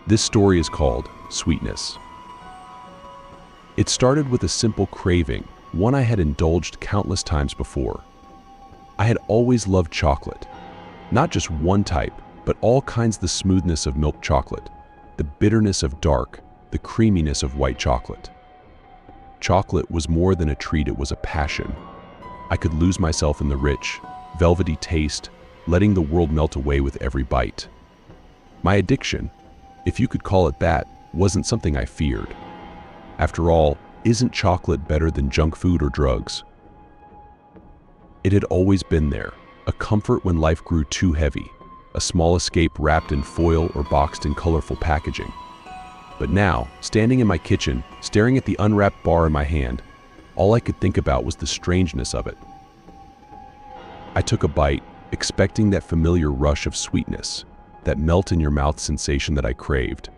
This story is called Sweetness. It started with a simple craving, one I had indulged countless times before. I had always loved chocolate. Not just one type, but all kinds: the smoothness of milk chocolate, the bitterness of dark, the creaminess of white chocolate. Chocolate was more than a treat, it was a passion. I could lose myself in the rich, velvety taste, letting the world melt away with every bite. My addiction, if you could call it that, wasn't something I feared. After all, isn't chocolate better than junk food or drugs? It had always been there, a comfort when life grew too heavy, a small escape wrapped in foil or boxed in colorful packaging. But now, standing in my kitchen, staring at the unwrapped bar in my hand, all I could think about was the strangeness of it. I took a bite, expecting that familiar rush of sweetness, that melt-in-your-mouth sensation that I craved.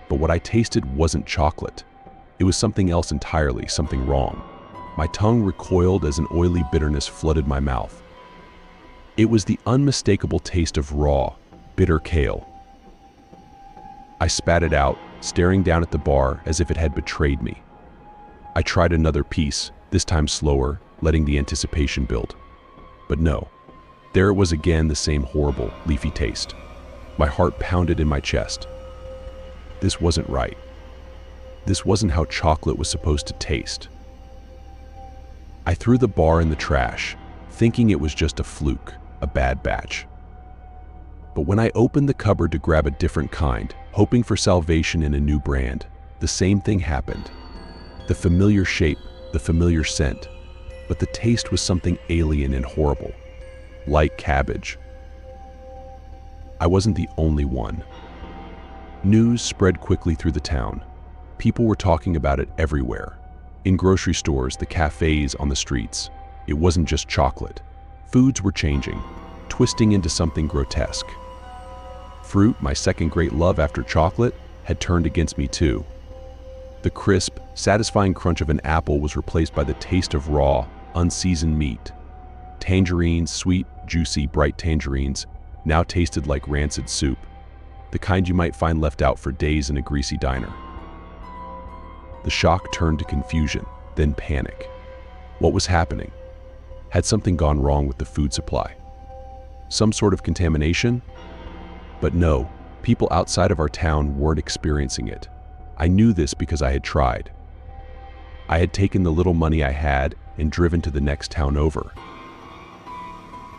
But what I tasted wasn't chocolate. It was something else entirely, something wrong. My tongue recoiled as an oily bitterness flooded my mouth. It was the unmistakable taste of raw, bitter kale. I spat it out, staring down at the bar as if it had betrayed me. I tried another piece, this time slower, letting the anticipation build. But no, there it was again, the same horrible, leafy taste. My heart pounded in my chest. This wasn't right. This wasn't how chocolate was supposed to taste. I threw the bar in the trash, thinking it was just a fluke, a bad batch. But when I opened the cupboard to grab a different kind, hoping for salvation in a new brand, the same thing happened. The familiar shape, the familiar scent, but the taste was something alien and horrible, like cabbage. I wasn't the only one. News spread quickly through the town. People were talking about it everywhere. In grocery stores, the cafes, on the streets. It wasn't just chocolate. Foods were changing, twisting into something grotesque. Fruit, my second great love after chocolate, had turned against me too. The crisp, satisfying crunch of an apple was replaced by the taste of raw, unseasoned meat. Tangerines, sweet, juicy, bright tangerines, now tasted like rancid soup, the kind you might find left out for days in a greasy diner. The shock turned to confusion, then panic. What was happening? Had something gone wrong with the food supply? Some sort of contamination? But no, people outside of our town weren't experiencing it. I knew this because I had tried. I had taken the little money I had and driven to the next town over.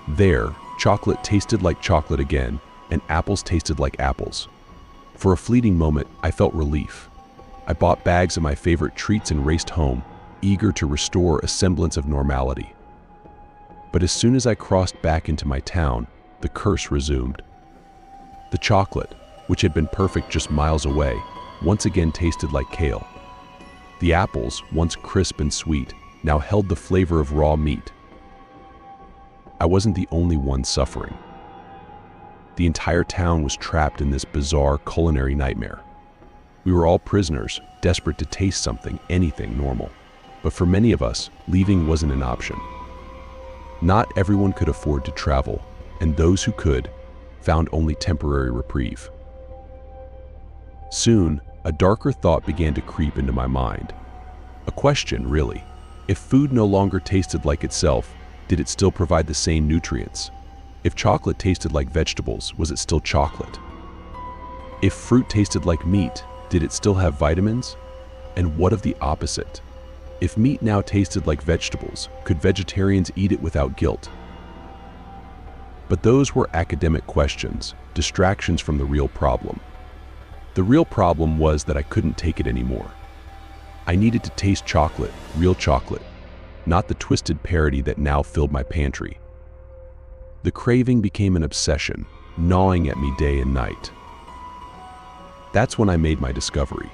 There, chocolate tasted like chocolate again, and apples tasted like apples. For a fleeting moment, I felt relief. I bought bags of my favorite treats and raced home, eager to restore a semblance of normality. But as soon as I crossed back into my town, the curse resumed. The chocolate, which had been perfect just miles away, once again tasted like kale. The apples, once crisp and sweet, now held the flavor of raw meat. I wasn't the only one suffering. The entire town was trapped in this bizarre culinary nightmare. We were all prisoners, desperate to taste something, anything normal. But for many of us, leaving wasn't an option. Not everyone could afford to travel, and those who could found only temporary reprieve. Soon, a darker thought began to creep into my mind. A question, really. If food no longer tasted like itself, did it still provide the same nutrients? If chocolate tasted like vegetables, was it still chocolate? If fruit tasted like meat, did it still have vitamins? And what of the opposite? If meat now tasted like vegetables, could vegetarians eat it without guilt? But those were academic questions, distractions from the real problem. The real problem was that I couldn't take it anymore. I needed to taste chocolate, real chocolate, not the twisted parody that now filled my pantry. The craving became an obsession, gnawing at me day and night. That's when I made my discovery.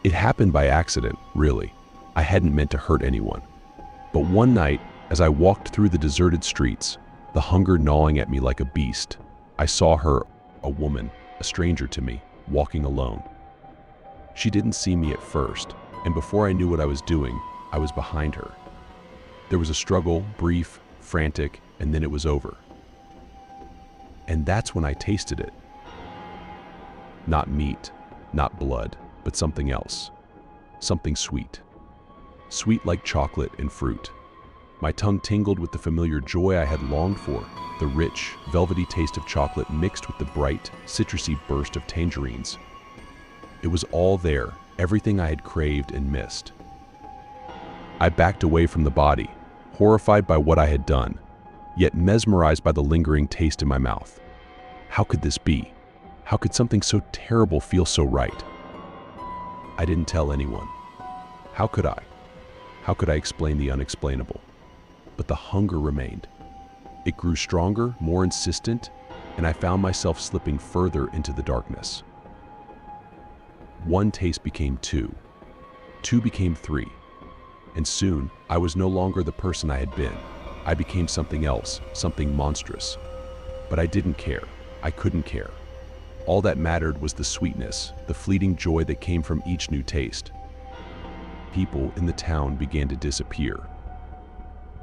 It happened by accident, really. I hadn't meant to hurt anyone. But one night, as I walked through the deserted streets, the hunger gnawing at me like a beast, I saw her, a woman, a stranger to me, walking alone. She didn't see me at first, and before I knew what I was doing, I was behind her. There was a struggle, brief, frantic, and then it was over. And that's when I tasted it. Not meat, not blood, but something else. Something sweet. Sweet like chocolate and fruit. My tongue tingled with the familiar joy I had longed for, the rich, velvety taste of chocolate mixed with the bright, citrusy burst of tangerines. It was all there, everything I had craved and missed. I backed away from the body, horrified by what I had done, yet mesmerized by the lingering taste in my mouth. How could this be? How could something so terrible feel so right? I didn't tell anyone. How could I? How could I explain the unexplainable? But the hunger remained. It grew stronger, more insistent, and I found myself slipping further into the darkness. One taste became two. Two became three. And soon, I was no longer the person I had been. I became something else, something monstrous. But I didn't care. I couldn't care. All that mattered was the sweetness, the fleeting joy that came from each new taste. People in the town began to disappear.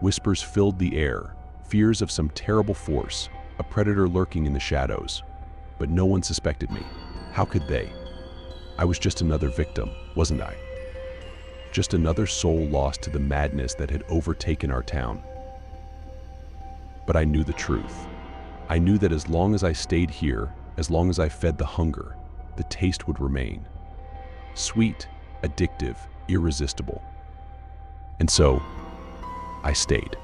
Whispers filled the air, fears of some terrible force, a predator lurking in the shadows. But no one suspected me. How could they? I was just another victim, wasn't I? Just another soul lost to the madness that had overtaken our town. But I knew the truth. I knew that as long as I stayed here, as long as I fed the hunger, the taste would remain. Sweet, addictive, irresistible. And so, I stayed.